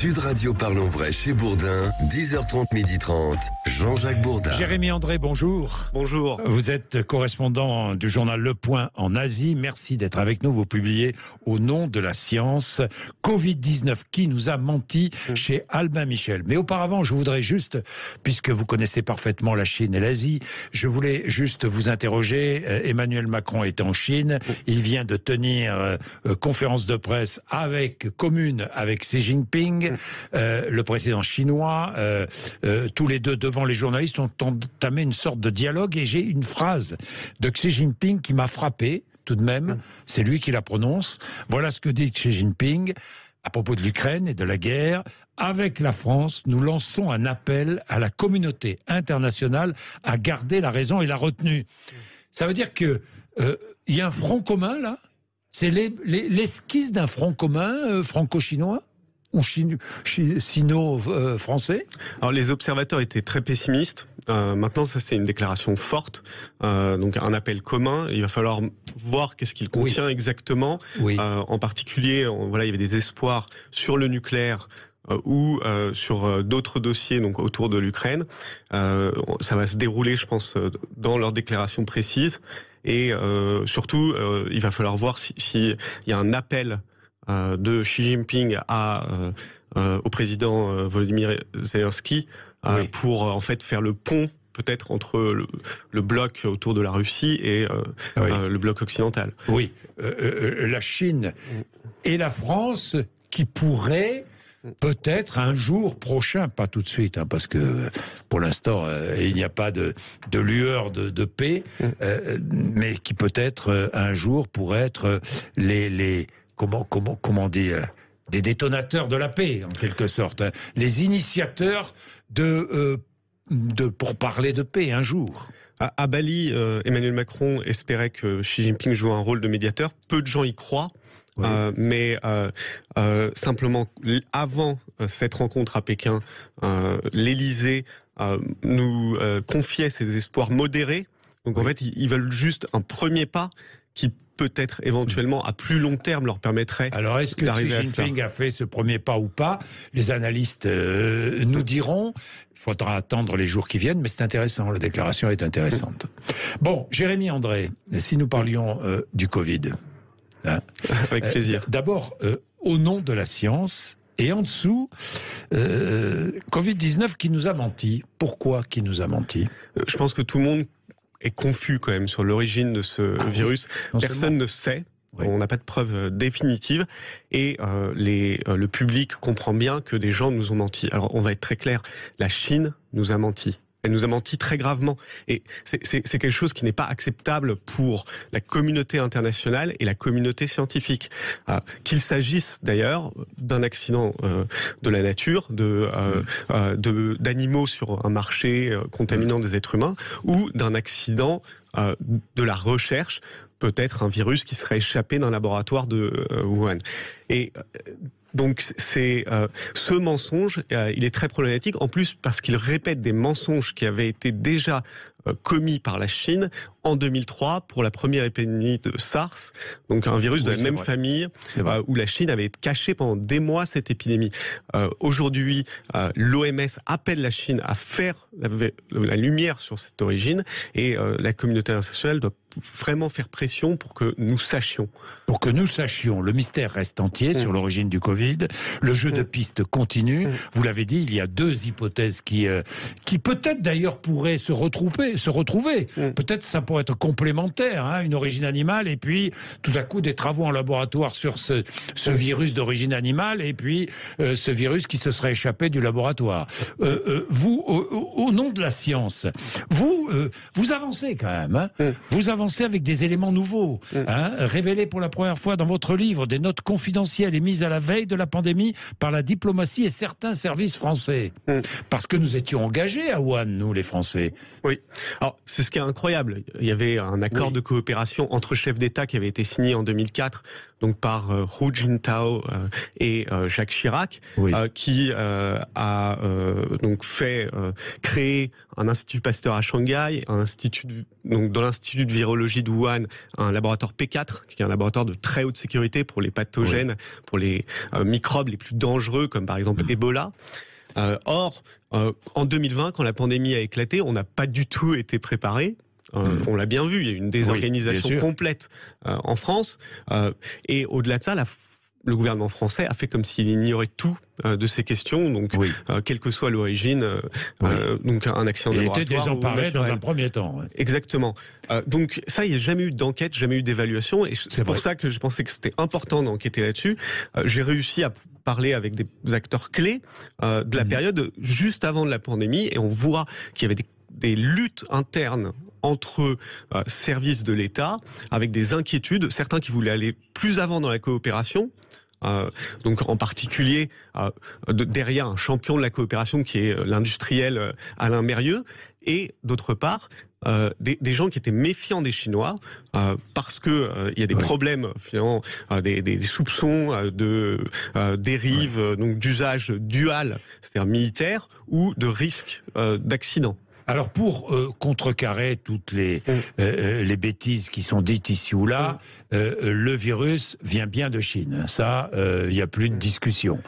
Sud Radio Parlons Vrai chez Bourdin, 10h30, 12h30, Jean-Jacques Bourdin. Jérémy André, bonjour. Bonjour. Vous êtes correspondant du journal Le Point en Asie. Merci d'être avec nous. Vous publiez Au nom de la science, Covid-19 qui nous a menti chez Albin Michel. Mais auparavant, je voudrais juste, puisque vous connaissez parfaitement la Chine et l'Asie, je voulais juste vous interroger. Emmanuel Macron est en Chine. Il vient de tenir conférence de presse commune avec Xi Jinping, le président chinois. Tous les deux devant les journalistes ont entamé une sorte de dialogue et j'ai une phrase de Xi Jinping qui m'a frappé tout de même. C'est lui qui la prononce. Voilà ce que dit Xi Jinping à propos de l'Ukraine et de la guerre. Avec la France, nous lançons un appel à la communauté internationale à garder la raison et la retenue. Ça veut dire que y a un front commun là. C'est l'esquisse d'un front commun franco-chinois ou sino-français. Alors les observateurs étaient très pessimistes. Maintenant, ça c'est une déclaration forte, donc un appel commun. Il va falloir voir qu'est-ce qu'il contient exactement. Oui. En particulier, voilà, il y avait des espoirs sur le nucléaire. Ou sur d'autres dossiers donc autour de l'Ukraine. Ça va se dérouler, je pense, dans leurs déclarations précises. Et surtout, il va falloir voir s'il y a un appel de Xi Jinping au président Volodymyr Zelensky pour en fait faire le pont peut-être entre le bloc autour de la Russie et le bloc occidental. Oui, la Chine et la France qui pourraient peut-être un jour prochain, pas tout de suite, parce que pour l'instant il n'y a pas de lueur de paix, mais qui peut-être un jour pourraient être les comment dire, des détonateurs de la paix en quelque sorte, les initiateurs pour parler de paix un jour. À Bali, Emmanuel Macron espérait que Xi Jinping joue un rôle de médiateur. Peu de gens y croient. Oui. Mais simplement, avant cette rencontre à Pékin, l'Élysée nous confiait ses espoirs modérés. Donc en fait, ils veulent juste un premier pas qui peut-être éventuellement à plus long terme leur permettrait d'arriver à ça. Alors est-ce que Xi Jinping a fait ce premier pas ou pas? Les analystes nous diront. Il faudra attendre les jours qui viennent, mais c'est intéressant, la déclaration est intéressante. Bon, Jérémy André, si nous parlions du Covid. Avec plaisir. D'abord, au nom de la science, et en dessous, Covid-19 qui nous a menti. Pourquoi qui nous a menti? Je pense que tout le monde est confus quand même sur l'origine de ce virus. Personne ne sait. Oui. On n'a pas de preuves définitives et le public comprend bien que des gens nous ont menti. Alors on va être très clair, la Chine nous a menti. Elle nous a menti très gravement. Et c'est quelque chose qui n'est pas acceptable pour la communauté internationale et la communauté scientifique. Qu'il s'agisse d'ailleurs d'un accident de la nature, d'animaux sur un marché contaminant des êtres humains, ou d'un accident de la recherche, peut-être un virus qui serait échappé d'un laboratoire de Wuhan. Et donc ce mensonge, il est très problématique, en plus parce qu'il répète des mensonges qui avaient été déjà commis par la Chine en 2003 pour la première épidémie de SARS, donc un virus de la même famille, où la Chine avait caché pendant des mois cette épidémie. Aujourd'hui, l'OMS appelle la Chine à faire la lumière sur cette origine et la communauté internationale doit vraiment faire pression pour que nous sachions. Pour que nous sachions. Le mystère reste entier sur l'origine du Covid. Le jeu de pistes continue. Vous l'avez dit, il y a deux hypothèses qui peut-être d'ailleurs pourraient se retrouver. Peut-être ça pourrait être complémentaire, une origine animale et puis tout à coup des travaux en laboratoire sur ce virus d'origine animale et puis ce virus qui se serait échappé du laboratoire. Vous, au nom de la science, vous avancez quand même. Vous avancez avec des éléments nouveaux, révélés pour la première fois dans votre livre, des notes confidentielles émises à la veille de la pandémie par la diplomatie et certains services français. Parce que nous étions engagés à Wuhan, nous les Français. Oui, alors c'est ce qui est incroyable. Il y avait un accord de coopération entre chefs d'État qui avait été signé en 2004, donc par Hu Jintao et Jacques Chirac, qui a donc fait créer un institut Pasteur à Shanghai, donc dans l'institut de virologie de Wuhan, un laboratoire P4, qui est un laboratoire de très haute sécurité pour les pathogènes, pour les microbes les plus dangereux, comme par exemple Ebola. Or, en 2020, quand la pandémie a éclaté, on n'a pas du tout été préparé. On l'a bien vu, il y a eu une désorganisation complète en France. Et au-delà de ça, le gouvernement français a fait comme s'il ignorait tout de ces questions, donc quelle que soit l'origine, donc un accident de laboratoire. Il était désemparé dans un premier temps. Exactement. Donc ça, il n'y a jamais eu d'enquête, jamais eu d'évaluation, et c'est pour ça que je pensais que c'était important d'enquêter là-dessus. J'ai réussi à parler avec des acteurs clés de la période juste avant de la pandémie, et on voit qu'il y avait des luttes internes entre services de l'État, avec des inquiétudes, certains qui voulaient aller plus avant dans la coopération, donc en particulier derrière un champion de la coopération qui est l'industriel Alain Mérieux, et d'autre part des gens qui étaient méfiants des Chinois parce que il y a des problèmes finalement, des soupçons de dérive, donc d'usage dual, c'est-à-dire militaire, ou de risque d'accident. Alors pour contrecarrer toutes les bêtises qui sont dites ici ou là, le virus vient bien de Chine. Ça, il n'y a plus de discussion.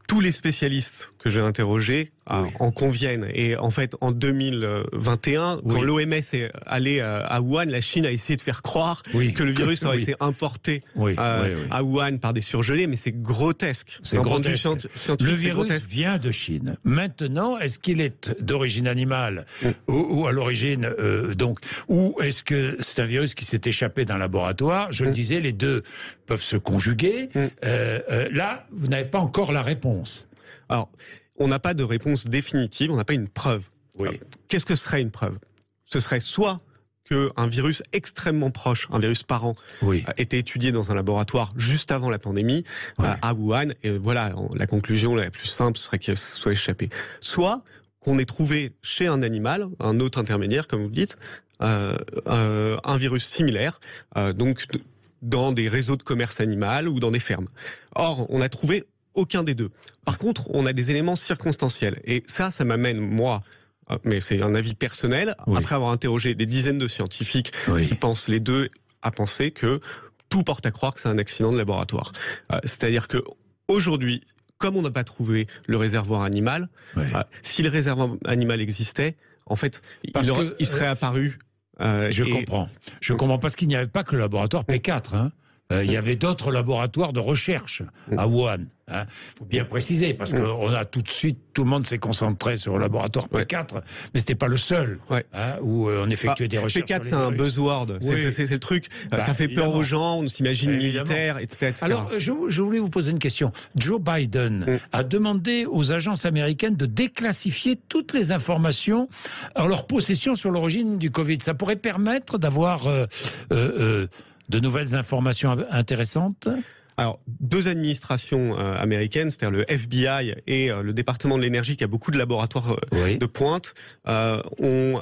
Tous les spécialistes que j'ai interrogés en conviennent. Et en fait, en 2021, quand l'OMS est allée à Wuhan, la Chine a essayé de faire croire que le virus aurait été importé à Wuhan par des surgelés, mais c'est grotesque. C'est grotesque. Le virus vient de Chine. Maintenant, est-ce qu'il est d'origine animale ou à l'origine ou est-ce que c'est un virus qui s'est échappé d'un laboratoire? Je le disais, les deux peuvent se conjuguer. Là, vous n'avez pas encore la réponse. Alors, on n'a pas de réponse définitive, on n'a pas une preuve. Qu'est-ce que serait une preuve? Ce serait soit qu'un virus extrêmement proche, un virus parent, a été étudié dans un laboratoire juste avant la pandémie, à Wuhan, et voilà, la conclusion la plus simple serait qu'il soit échappé. Soit qu'on ait trouvé chez un animal, un autre intermédiaire, comme vous dites, un virus similaire, donc dans des réseaux de commerce animal ou dans des fermes. Or, on a trouvé aucun des deux. Par contre, on a des éléments circonstanciels. Et ça m'amène, moi, mais c'est un avis personnel, après avoir interrogé des dizaines de scientifiques qui pensent les deux, à penser que tout porte à croire que c'est un accident de laboratoire. C'est-à-dire que aujourd'hui, comme on n'a pas trouvé le réservoir animal, si le réservoir animal existait, en fait, il serait apparu. Je comprends parce qu'il n'y avait pas que le laboratoire P4. Il y avait d'autres laboratoires de recherche à Wuhan. Il faut bien préciser, parce qu'on a tout de suite, tout le monde s'est concentré sur le laboratoire P4, mais c'était pas le seul où on effectuait des recherches. P4, c'est un buzzword, c'est le truc. Ça fait peur aux gens, on s'imagine militaire, etc. Alors, je voulais vous poser une question. Joe Biden a demandé aux agences américaines de déclassifier toutes les informations en leur possession sur l'origine du Covid. Ça pourrait permettre d'avoir de nouvelles informations intéressantes? Alors, deux administrations américaines, c'est-à-dire le FBI et le département de l'énergie, qui a beaucoup de laboratoires de pointe, ont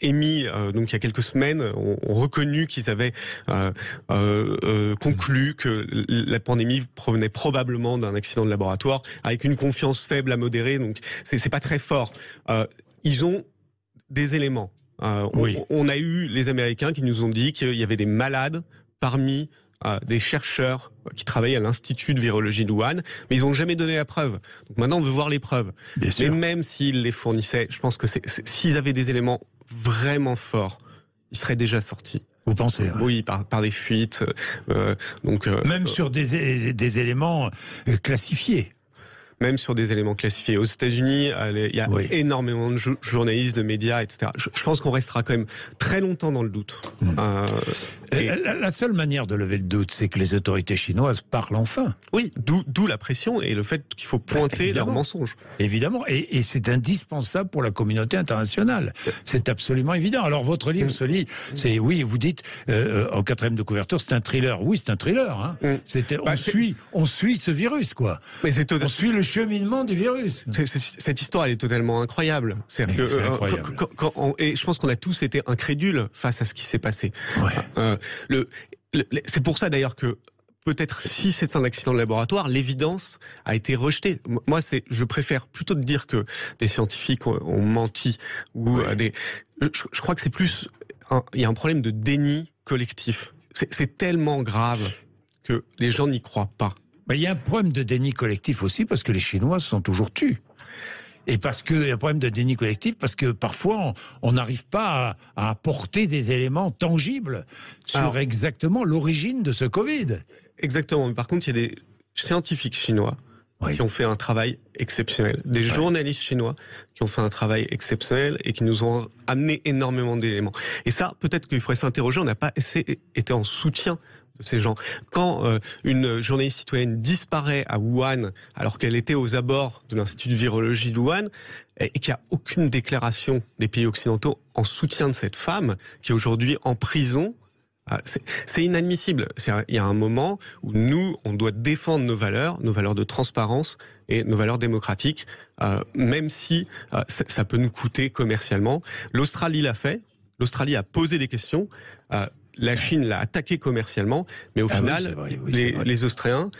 émis, donc il y a quelques semaines, ont reconnu qu'ils avaient conclu que la pandémie provenait probablement d'un accident de laboratoire, avec une confiance faible à modérée, donc c'est pas très fort. Ils ont des éléments. On a eu les Américains qui nous ont dit qu'il y avait des malades parmi des chercheurs qui travaillaient à l'Institut de virologie de Wuhan, mais ils n'ont jamais donné la preuve. Donc maintenant, on veut voir les preuves. Mais même s'ils les fournissaient, je pense que s'ils avaient des éléments vraiment forts, ils seraient déjà sortis. Vous pensez? Oui, par des fuites. Même sur des éléments classifiés. Même sur des éléments classifiés. Aux États-Unis, il y a énormément de journalistes, de médias, etc. Je pense qu'on restera quand même très longtemps dans le doute. La seule manière de lever le doute, c'est que les autorités chinoises parlent enfin. Oui, d'où la pression et le fait qu'il faut pointer leurs mensonges. Évidemment, et c'est indispensable pour la communauté internationale. C'est absolument évident. Alors votre livre se lit, vous dites, en 4e de couverture, c'est un thriller. Oui, c'est un thriller. On suit ce virus, quoi. Mais on suit le cheminement du virus. Cette histoire, elle est totalement incroyable. C'est-à-dire que, incroyable. Et je pense qu'on a tous été incrédules face à ce qui s'est passé. C'est pour ça d'ailleurs que peut-être si c'est un accident de laboratoire, l'évidence a été rejetée. Moi, je préfère plutôt dire que des scientifiques ont menti ou je crois que c'est plus il y a un problème de déni collectif. C'est tellement grave que les gens n'y croient pas. Mais il y a un problème de déni collectif aussi parce que les Chinois se sont toujours tus. Et parce qu'il y a un problème de déni collectif, parce que parfois on n'arrive pas à apporter des éléments tangibles sur exactement l'origine de ce Covid. Exactement. Mais par contre, il y a des scientifiques chinois qui ont fait un travail exceptionnel. Des journalistes chinois qui ont fait un travail exceptionnel et qui nous ont amené énormément d'éléments. Et ça, peut-être qu'il faudrait s'interroger, on n'a pas été en soutien de ces gens. Quand une journaliste citoyenne disparaît à Wuhan, alors qu'elle était aux abords de l'Institut de virologie de Wuhan, et qu'il n'y a aucune déclaration des pays occidentaux en soutien de cette femme, qui est aujourd'hui en prison, c'est inadmissible. Il y a un moment où nous, on doit défendre nos valeurs de transparence et nos valeurs démocratiques, même si ça peut nous coûter commercialement. L'Australie l'a fait. L'Australie a posé des questions. La Chine l'a attaqué commercialement, mais au final, les Australiens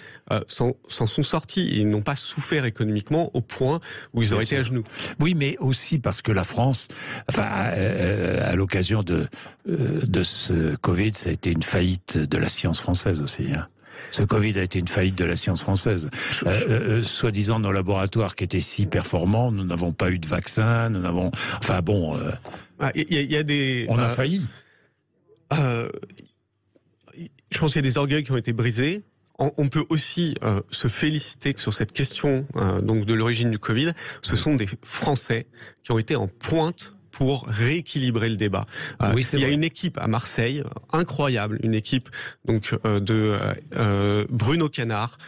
s'en sont sortis. Ils n'ont pas souffert économiquement au point où ils auraient été à genoux. Oui, mais aussi parce que la France, à l'occasion de ce Covid, ça a été une faillite de la science française aussi. Ce Covid a été une faillite de la science française. Soi-disant, nos laboratoires qui étaient si performants, nous n'avons pas eu de vaccin, nous n'avons... Enfin bon... y a des... On a failli. Je pense qu'il y a des orgueils qui ont été brisés. On peut aussi se féliciter que sur cette question donc de l'origine du Covid, ce sont des Français qui ont été en pointe pour rééquilibrer le débat. Il y a une équipe à Marseille, incroyable, une équipe donc de Bruno Canard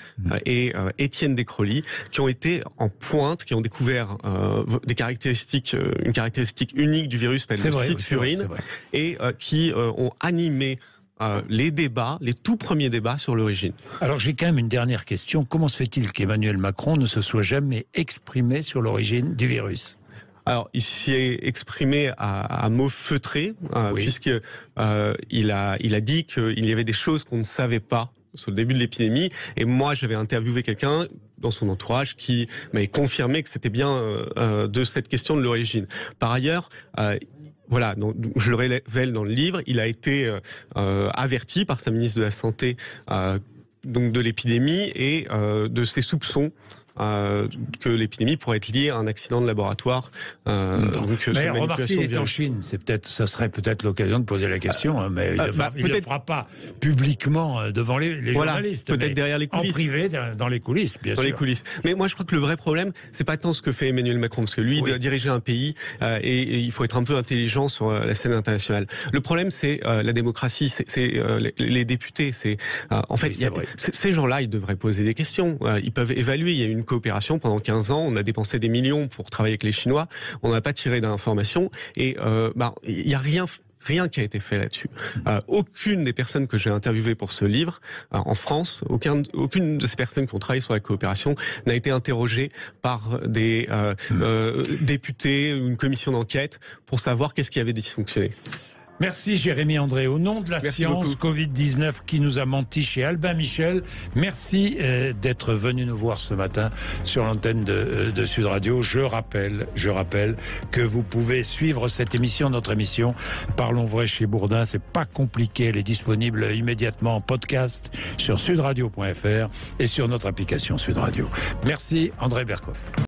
et Étienne Descroly, qui ont été en pointe, qui ont découvert une caractéristique unique du virus, s'appelle le cytofurine, et qui ont animé les débats, les tout premiers débats sur l'origine. Alors j'ai quand même une dernière question. Comment se fait-il qu'Emmanuel Macron ne se soit jamais exprimé sur l'origine du virus ? Alors, il s'est exprimé à mots feutrés, puisque il a dit qu'il y avait des choses qu'on ne savait pas sur le début de l'épidémie. Et moi, j'avais interviewé quelqu'un dans son entourage qui m'avait confirmé que c'était bien de cette question de l'origine. Par ailleurs, voilà, donc, je le révèle dans le livre, il a été averti par sa ministre de la Santé donc de l'épidémie et de ses soupçons que l'épidémie pourrait être liée à un accident de laboratoire. Mais remarquez, il est en Chine. Ça serait peut-être l'occasion de poser la question, mais il ne le fera pas publiquement devant les journalistes. Peut-être derrière les coulisses. En privé, dans les coulisses, bien sûr. Dans les coulisses. Mais moi, je crois que le vrai problème, c'est pas tant ce que fait Emmanuel Macron, parce que lui, il doit diriger un pays et il faut être un peu intelligent sur la scène internationale. Le problème, c'est la démocratie, c'est les députés. En fait, ces gens-là, ils devraient poser des questions. Ils peuvent évaluer. Il y a une coopération pendant 15 ans, on a dépensé des millions pour travailler avec les Chinois, on n'a pas tiré d'informations et il n'y a rien qui a été fait là-dessus. Aucune des personnes que j'ai interviewées pour ce livre, en France, aucune de ces personnes qui ont travaillé sur la coopération n'a été interrogée par des députés ou une commission d'enquête pour savoir qu'est-ce qui avait dysfonctionné. Merci Jérémy André. Au nom de la science beaucoup. Covid-19 qui nous a menti chez Albin Michel, merci d'être venu nous voir ce matin sur l'antenne de Sud Radio. Je rappelle que vous pouvez suivre cette émission, notre émission Parlons vrai chez Bourdin. C'est pas compliqué, elle est disponible immédiatement en podcast sur sudradio.fr et sur notre application Sud Radio. Merci André Berkoff.